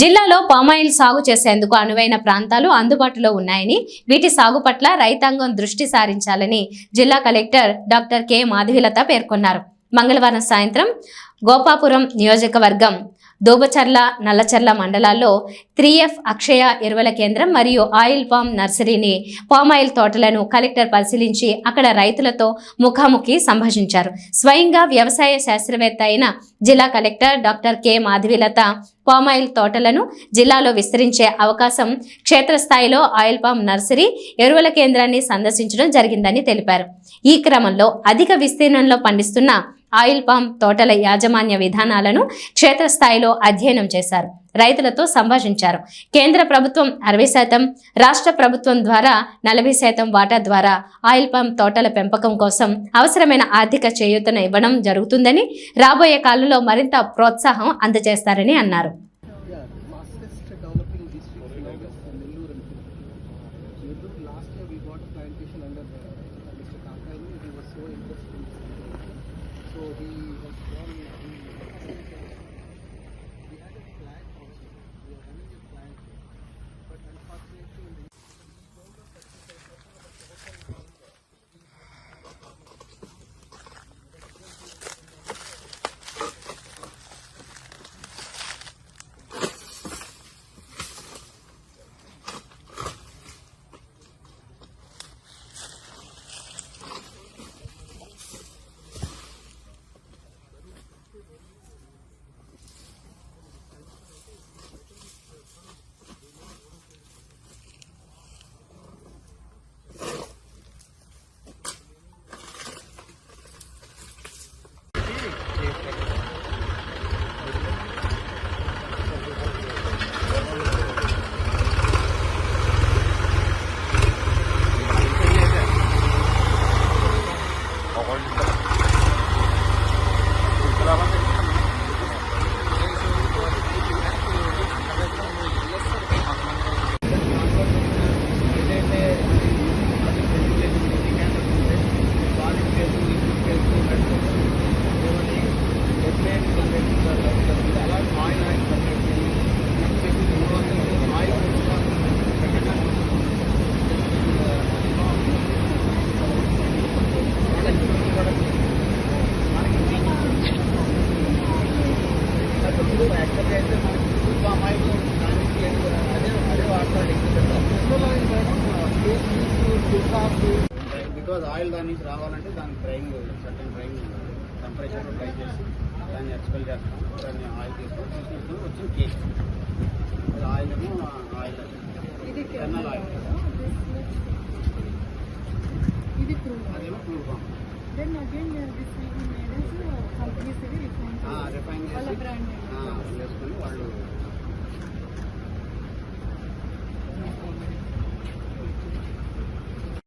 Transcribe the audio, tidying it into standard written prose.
జిల్లాలో పామాయిల్ సాగు చేసేందుకు అనువైన ప్రాంతాలు అందుబాటులో ఉన్నాయని, వీటి సాగు పట్ల రైతాంగం దృష్టి సారించాలని జిల్లా కలెక్టర్ డాక్టర్ కె మాధవీలత పేర్కొన్నారు. మంగళవారం సాయంత్రం గోపాపురం నియోజకవర్గం దోబచర్ల, నల్లచర్ల మండలాల్లో 3F అక్షయ ఎరువుల కేంద్రం మరియు ఆయిల్ పామ్ నర్సరీని, పామాయిల్ తోటలను కలెక్టర్ పరిశీలించి అక్కడ రైతులతో ముఖాముఖి సంభాషించారు. స్వయంగా వ్యవసాయ శాస్త్రవేత్త అయిన జిల్లా collector doctor K Madhavilatha palm oil తోటలను జిల్లాలో విస్తరించే అవకాశం, క్షేత్రస్థాయిలో ఆయిల్ పామ్ నర్సరీ, ఎరువుల కేంద్రాన్ని సందర్శించడం జరిగిందని తెలిపారు. ఈ క్రమంలో అధిక విస్తీర్ణంలో పండిస్తున్న ఆయిల్ పామ్ తోటల యాజమాన్య విధానాలను క్షేత్రస్థాయిలో అధ్యయనం చేశారు. రైతులతో సంభాషించారు. కేంద్ర ప్రభుత్వం 60%, రాష్ట్ర ప్రభుత్వం ద్వారా 40% వాటా ద్వారా ఆయిల్ పామ్ తోటల పెంపకం కోసం అవసరమైన ఆర్థిక చేయూతను ఇవ్వడం జరుగుతుందని, రాబోయే కాలంలో మరింత ప్రోత్సాహం అందజేస్తారని అన్నారు. బికాజ్ ఆయిల్ దాని నుంచి రావాలంటే దానికి డ్రైయింగ్, సర్టన్ డ్రైయింగ్ టెంపరేచర్లో డ్రై చేసి దాన్ని ఎక్స్పెల్ చేస్తాం. దాన్ని ఆయిల్ తీసుకొని వచ్చిన కేక్ ఆయిల్ ఏమో ఆయిల్ ఎన్నల్ ఆయిల్, అదేమో ప్రూవ్ రిఫైన్ చేసి వేసుకొని వాళ్ళు